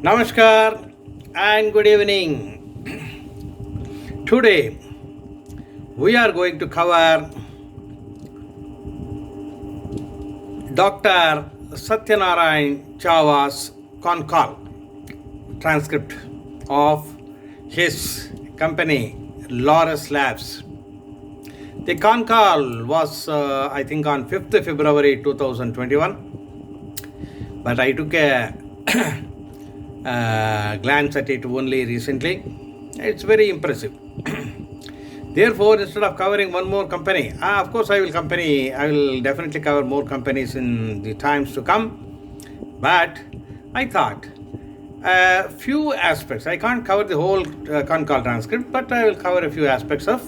Namaskar and good evening. Today we are going to cover Dr. Satyanarayan Chava's con call transcript of his company Laurus Labs. The con call was, I think, on 5th February 2021, but I took a glance at it only recently. It's very impressive. Therefore, instead of covering one more company, of course I will definitely cover more companies in the times to come. But I thought a few aspects. I can't cover the whole con call transcript, but I will cover a few aspects of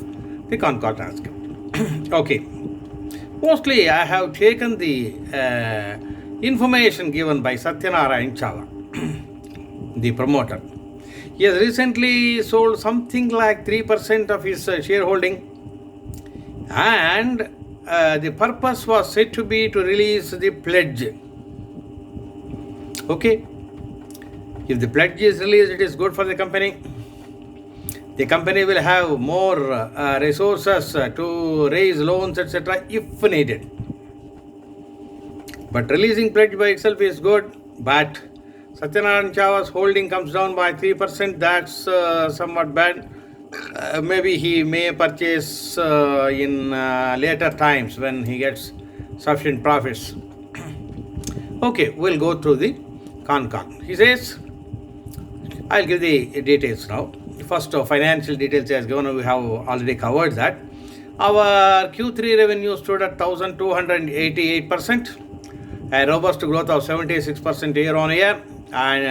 the con call transcript. Okay. Mostly I have taken the information given by Satyanarayan Chava, the promoter. He has recently sold something like 3% of his shareholding, and the purpose was said to be to release the pledge. Okay, if the pledge is released, it is good for the company. The company will have more resources to raise loans, etc., if needed. But releasing pledge by itself is good, but Satyanarayan Chava's holding comes down by 3%. That's somewhat bad. Maybe he may purchase in later times when he gets sufficient profits. Okay, we'll go through the con call. He says, I'll give the details now. First, financial details as given, we have already covered that. Our Q3 revenue stood at 1,288%, a robust growth of 76% year on year, and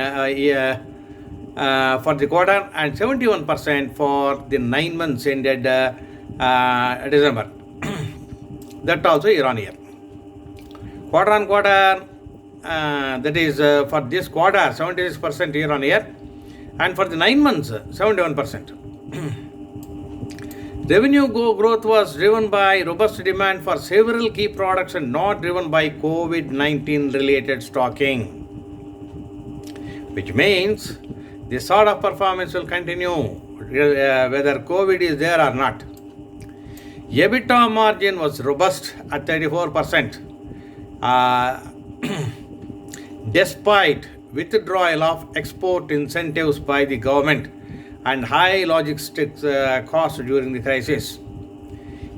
for the quarter, and 71% for the 9 months ended December. That also year on year. Quarter on quarter, that is for this quarter, 76% year on year, and for the 9 months, 71%. Revenue growth was driven by robust demand for several key products and not driven by COVID-19 related stocking, which means this sort of performance will continue whether COVID is there or not. EBITDA margin was robust at 34%, despite withdrawal of export incentives by the government and high logistics costs during the crisis.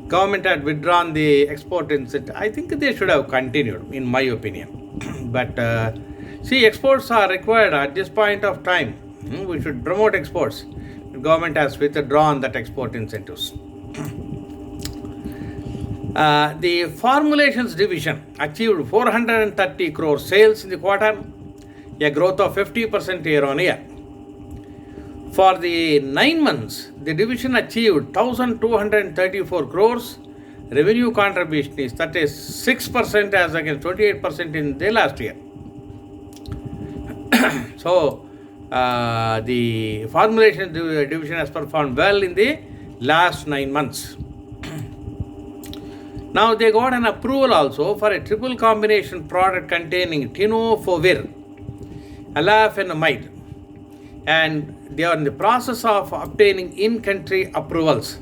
Government had withdrawn the export incentive. I think they should have continued, in my opinion. But see, exports are required at this point of time. We should promote exports. The government has withdrawn that export incentives. The formulations division achieved 430 crore sales in the quarter, a growth of 50% year on year. For the 9 months, the division achieved 1,234 crores. Revenue contribution is 36% as against 28% in the last year. So, the formulation division has performed well in the last 9 months. Now, they got an approval also for a triple combination product containing tenofovir, alafenamide, and they are in the process of obtaining in-country approvals,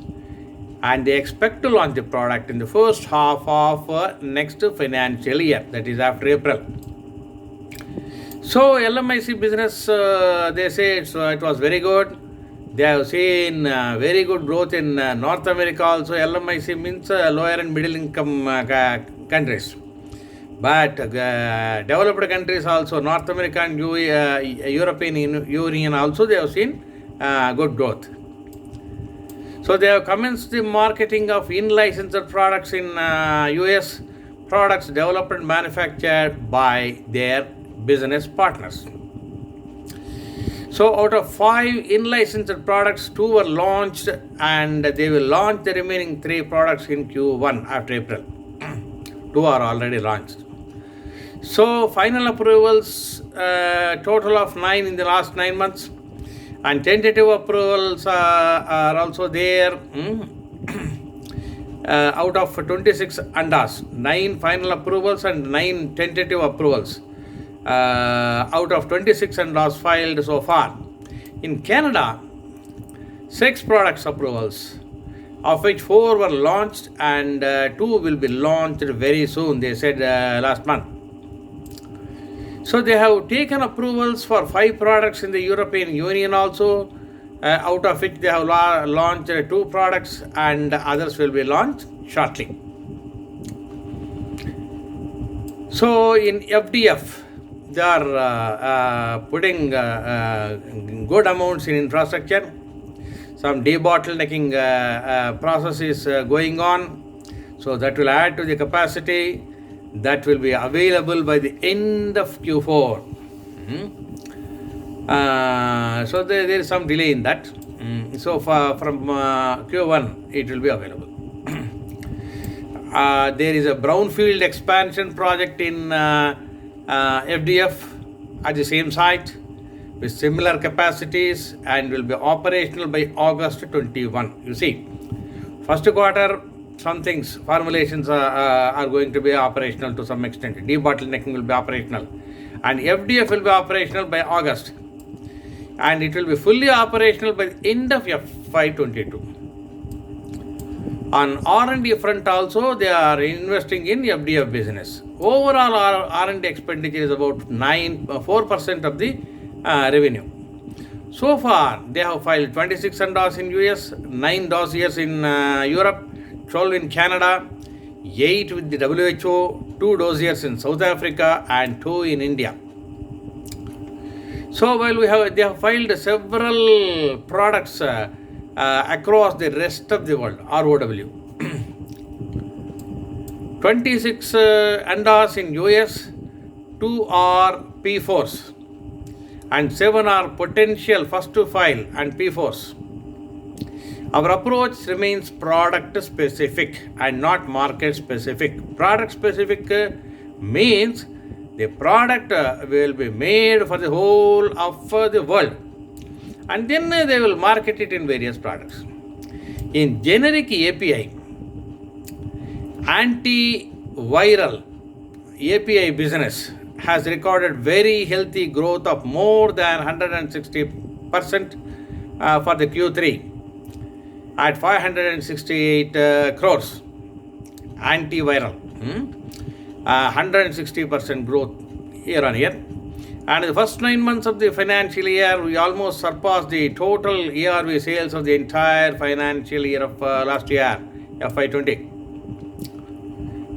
and they expect to launch the product in the first half of next financial year, that is after April. So LMIC business, they say it was very good. They have seen very good growth in North America also. LMIC means lower and middle income countries. But developed countries also, North America and European Union also, they have seen good growth. So they have commenced the marketing of in-licensed products in US, products developed and manufactured by their business partners. So out of 5 in-licensed products, 2 were launched, and they will launch the remaining 3 products in Q1 after April. 2 are already launched. So final approvals, total of 9 in the last 9 months, and tentative approvals are also there. Out of 26 ANDAs, 9 final approvals and 9 tentative approvals. out of 26 NDAs filed so far. In Canada, 6 products approvals, of which 4 were launched and 2 will be launched very soon, they said last month. So they have taken approvals for 5 products in the European Union also, out of which they have launched 2 products and others will be launched shortly. So in FDF, they are putting good amounts in infrastructure. Some debottlenecking process is going on. So that will add to the capacity that will be available by the end of Q4. So there is some delay in that. So from Q1 it will be available. There is a brownfield expansion project in FDF at the same site with similar capacities and will be operational by August 21. You see, first quarter, some things, formulations are going to be operational to some extent. Debottlenecking will be operational. And FDF will be operational by August. And it will be fully operational by the end of FY22. On R&D front also, they are investing in FDF business. Overall, R&D expenditure is about 4% of the revenue. So far, they have filed 26 NDAs in US, 9 dossiers in Europe, 12 in Canada, 8 with the WHO, 2 dossiers in South Africa, and 2 in India. So while they have filed several products across the rest of the world, ROW. 26 NDAs in US, 2 are P4s, and 7 are potential first to file and P4s. Our approach remains product specific and not market specific. Product specific means the product will be made for the whole of the world, and then they will market it in various products. In generic API, antiviral API business has recorded very healthy growth of more than 160% for the Q3 at 568 crores. Antiviral, 160% growth year on year. And the first 9 months of the financial year, we almost surpassed the total ARV sales of the entire financial year of last year, FY20.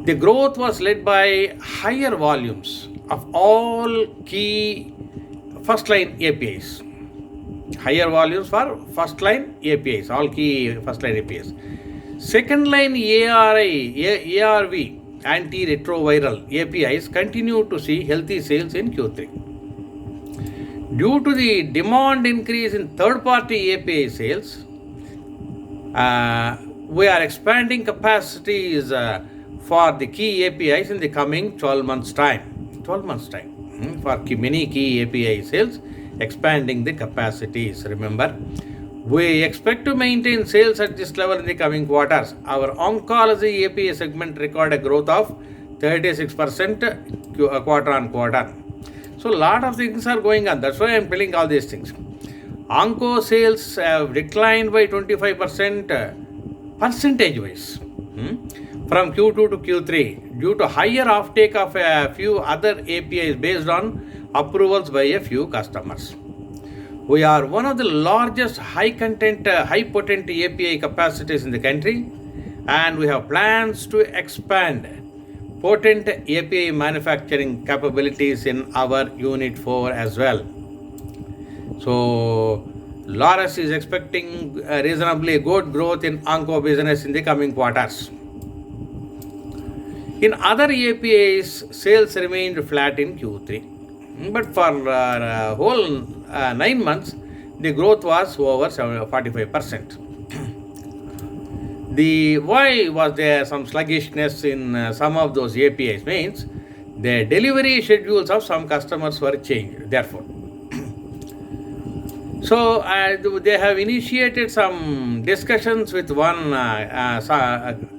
The growth was led by higher volumes of all key first-line APIs. Higher volumes for first-line APIs, all key first-line APIs. Second-line ARV, antiretroviral APIs, continue to see healthy sales in Q3. Due to the demand increase in third-party API sales, we are expanding capacities for the key APIs in the coming 12 months' time. 12 months' time. For many key API sales, expanding the capacities. Remember, we expect to maintain sales at this level in the coming quarters. Our oncology API segment recorded a growth of 36% quarter on quarter. So, a lot of things are going on. That's why I am telling all these things. Onco sales have declined by 25% percentage-wise from Q2 to Q3 due to higher offtake of a few other APIs based on approvals by a few customers. We are one of the largest high-potent API capacities in the country, and we have plans to expand potent API manufacturing capabilities in our Unit 4 as well. So, Laurus is expecting reasonably good growth in onco business in the coming quarters. In other APIs, sales remained flat in Q3. But for whole 9 months, the growth was over 45%. Why was there some sluggishness in some of those APIs means the delivery schedules of some customers were changed, therefore. So they have initiated some discussions with one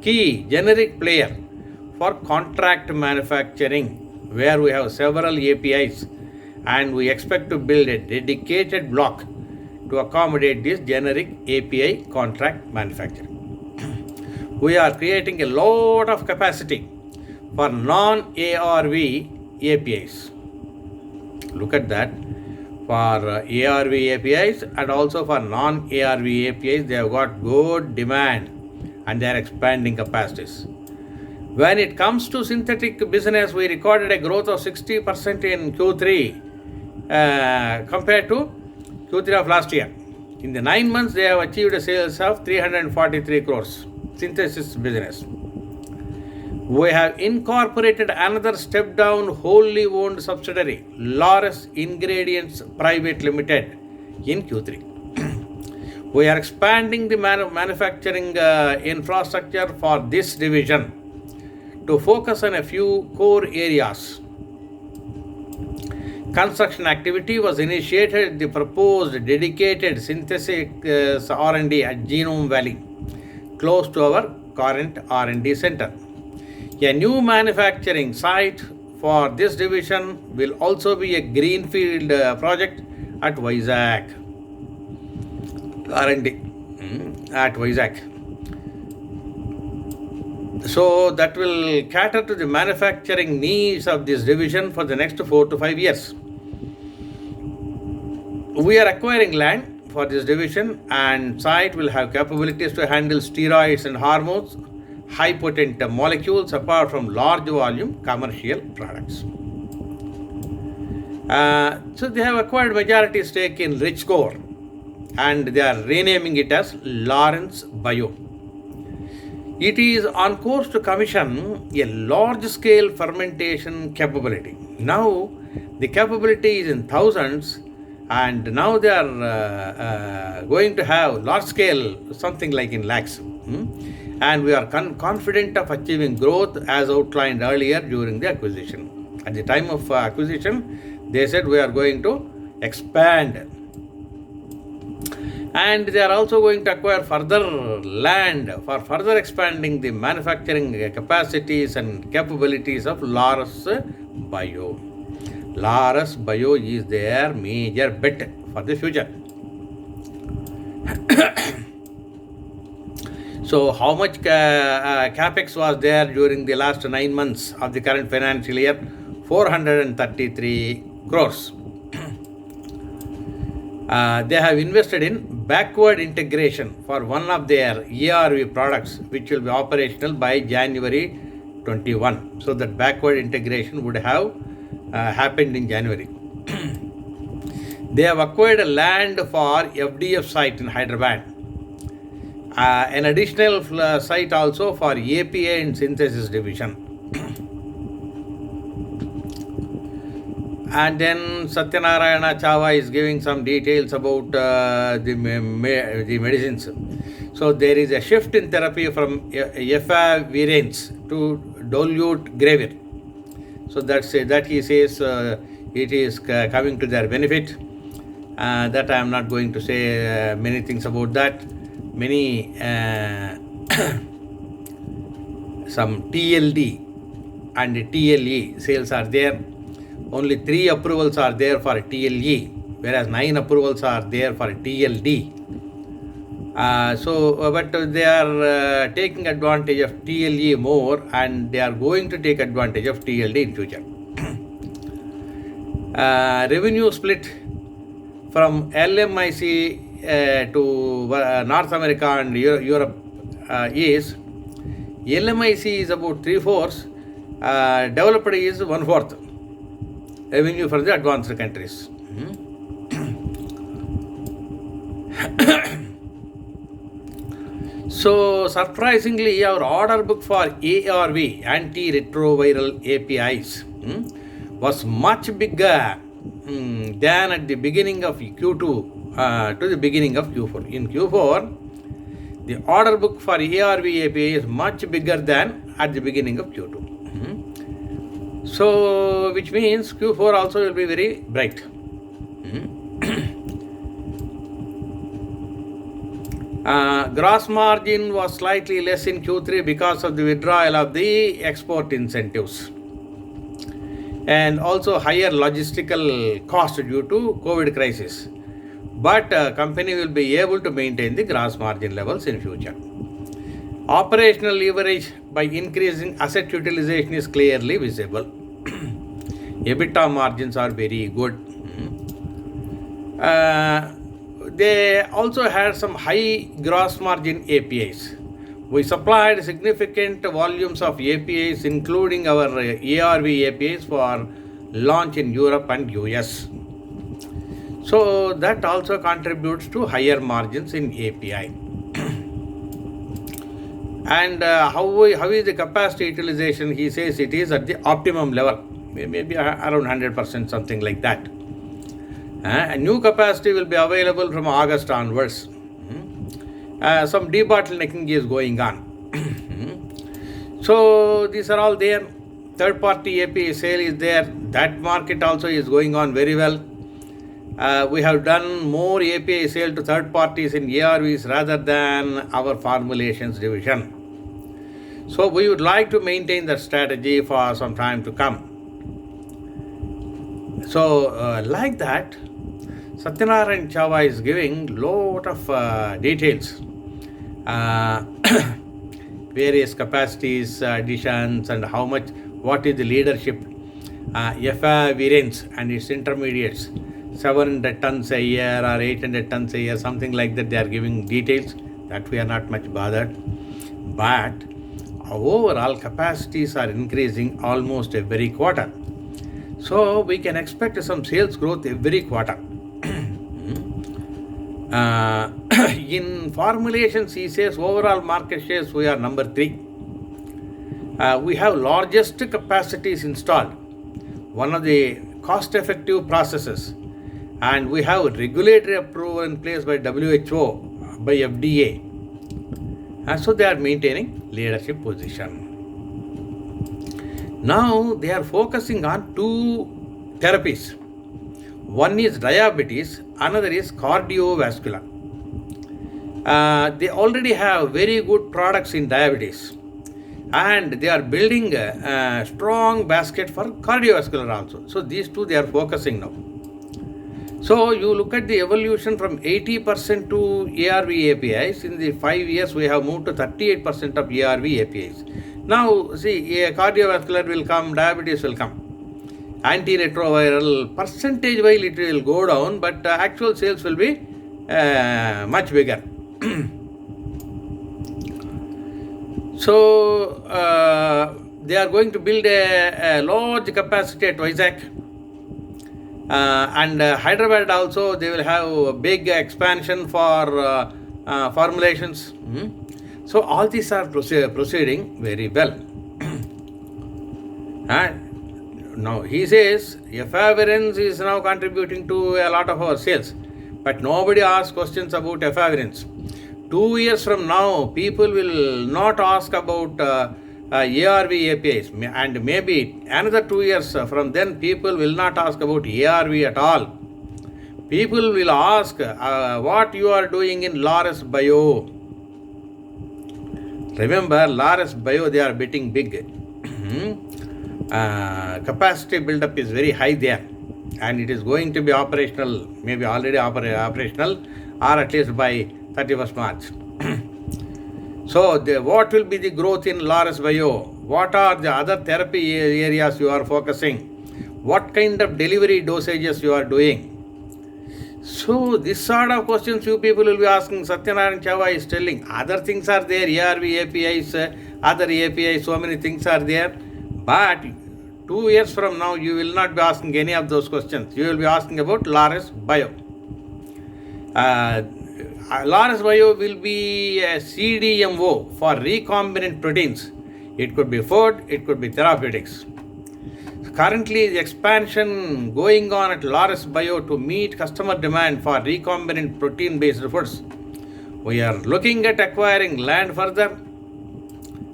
key generic player for contract manufacturing where we have several APIs, and we expect to build a dedicated block to accommodate this generic API contract manufacturing. We are creating a lot of capacity for non-ARV APIs. Look at that. For ARV APIs and also for non-ARV APIs, they have got good demand and they are expanding capacities. When it comes to synthetic business, we recorded a growth of 60% in Q3 compared to Q3 of last year. In the 9 months, they have achieved a sales of 343 crores. Synthesis business. We have incorporated another step down wholly owned subsidiary, Laurus Ingredients Private Limited, in Q3. We are expanding the manufacturing infrastructure for this division to focus on a few core areas. Construction activity was initiated at the proposed dedicated synthesis R&D at Genome Valley, close to our current R&D center. A new manufacturing site for this division will also be a greenfield project at Vizag. R&D at Vizag. So that will cater to the manufacturing needs of this division for the next 4 to 5 years. We are acquiring land for this division, and site will have capabilities to handle steroids and hormones, high potent molecules apart from large volume commercial products. So they have acquired majority stake in Richcore and they are renaming it as Lawrence Bio. It is on course to commission a large scale fermentation capability. Now the capability is in thousands, and now they are going to have large scale, something like in lakhs. And we are confident of achieving growth as outlined earlier during the acquisition. At the time of acquisition, they said we are going to expand. And they are also going to acquire further land for further expanding the manufacturing capacities and capabilities of Laurus Bio. Laurus Bio is their major bet for the future. So how much capex was there during the last 9 months of the current financial year? 433 crores. They have invested in backward integration for one of their ARV products, which will be operational by January 21. So that backward integration would have happened in January. They have acquired a land for FDF site in Hyderabad. An additional site also for API and synthesis division. And then Satyanarayana Chava is giving some details about the medicines. So there is a shift in therapy from efavirenz to dolutegravir. So that he says it is coming to their benefit. That I am not going to say many things about that. Many some TLD and TLE sales are there. Only 3 approvals are there for TLE, whereas 9 approvals are there for TLD. But they are taking advantage of TLE more, and they are going to take advantage of TLD in future. Revenue split from LMIC to North America and Europe is LMIC is about 3/4, developed is 1/4 revenue for the advanced countries. So surprisingly, our order book for ARV, antiretroviral APIs, was much bigger than at the beginning of Q2 to the beginning of Q4. In Q4, the order book for ARV API is much bigger than at the beginning of Q2. So, which means Q4 also will be very bright. Gross margin was slightly less in Q3 because of the withdrawal of the export incentives. and also higher logistical cost due to COVID crisis. But company will be able to maintain the gross margin levels in future. Operational leverage by increasing asset utilization is clearly visible. EBITDA margins are very good. They also had some high gross margin APIs. We supplied significant volumes of APIs, including our ARV APIs for launch in Europe and US. So that also contributes to higher margins in API. And how is the capacity utilization? He says it is at the optimum level, maybe around 100%, something like that. A new capacity will be available from August onwards. Some debottlenecking is going on. So these are all there. Third party API sale is there. That market also is going on very well. We have done more API sale to third parties in ARVs rather than our formulations division. So we would like to maintain that strategy for some time to come. So like that, Satyanarayan Chava is giving lot of details, various capacities, additions, and how much, what is the leadership, efavirenz and its intermediates, 700 tons a year or 800 tons a year, something like that. They are giving details that we are not much bothered. But overall capacities are increasing almost every quarter. So we can expect some sales growth every quarter. In formulations, he says overall market shares we are number 3. We have largest capacities installed, one of the cost-effective processes, and we have regulatory approval in place by WHO, by FDA. So they are maintaining leadership position. Now they are focusing on 2 therapies. One is diabetes, another is cardiovascular. They already have very good products in diabetes, and they are building a strong basket for cardiovascular also. So these 2 they are focusing now. So you look at the evolution from 80% to ARV APIs. In the 5 years, we have moved to 38% of ARV APIs. Now, see, cardiovascular will come, diabetes will come. Antiretroviral, percentage-wise it will go down, but actual sales will be much bigger. So, they are going to build a large capacity at Vizag. And Hyderabad also, they will have a big expansion for formulations. So all these are proceeding very well. And now he says efavirenz is now contributing to a lot of our sales, but nobody asks questions about efavirenz. 2 years from now, people will not ask about ARV APIs, and maybe another 2 years from then, people will not ask about ARV at all. People will ask what you are doing in Laurus Bio. Remember, Laurus Bio, they are betting big. Capacity buildup is very high there, and it is going to be operational, maybe already operational, or at least by 31st March. So, what will be the growth in Laurus Bio? What are the other therapy areas you are focusing? What kind of delivery dosages you are doing? So, this sort of questions you people will be asking. Satyanarayan Chava is telling other things are there, ARV APIs, other APIs, so many things are there. But 2 years from now, you will not be asking any of those questions. You will be asking about Laurus Bio. Laurus Bio will be a CDMO for recombinant proteins. It could be food, it could be therapeutics. Currently, the expansion going on at Laurus Bio to meet customer demand for recombinant protein-based foods. We are looking at acquiring land further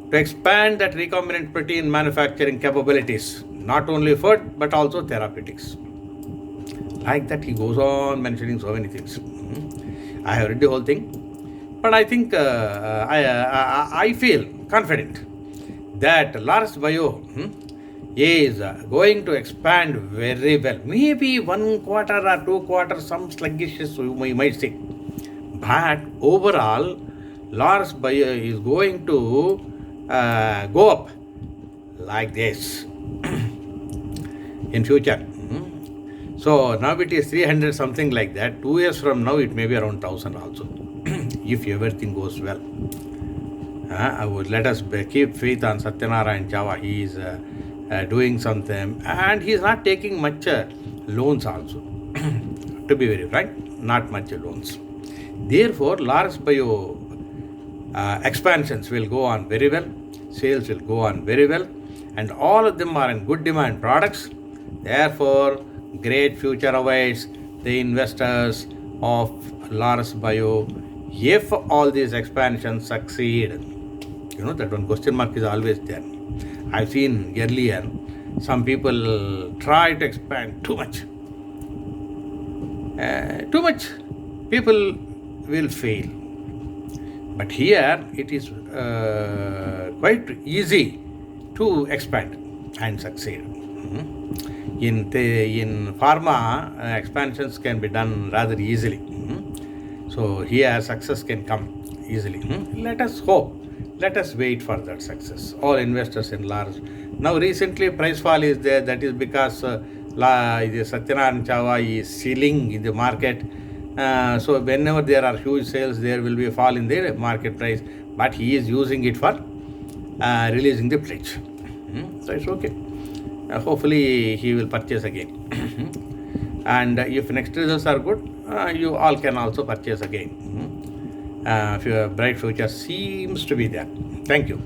to expand that recombinant protein manufacturing capabilities, not only food but also therapeutics. Like that, he goes on mentioning so many things. I have read the whole thing, but I think I feel confident that Laurus Bio is going to expand very well. Maybe 1 quarter or 2 quarters, some sluggishness we might see. But overall, Laurus Bio is going to go up like this in future. So now it is 300 something like that. 2 years from now it may be around 1000 also if everything goes well. Let us keep faith on Satyanarayan Chava. He is doing something and he is not taking much loans also. To be very frank, not much loans. Therefore, Laurus Bio expansions will go on very well, sales will go on very well, and all of them are in good demand products. Therefore, great future awaits the investors of Laurus Bio if all these expansions succeed. You know that one question mark is always there. I've seen earlier some people try to expand too much. People will fail. But here it is quite easy to expand and succeed. In pharma, expansions can be done rather easily. So here success can come easily. Let us hope. Let us wait for that success. All investors in large. Now recently price fall is there. That is because Satyanarayan Chava is selling in the market. So whenever there are huge sales, there will be a fall in the market price. But he is using it for releasing the pledge. So it's okay. Hopefully he will purchase again. And if next results are good, you all can also purchase again. Bright future seems to be there. Thank you.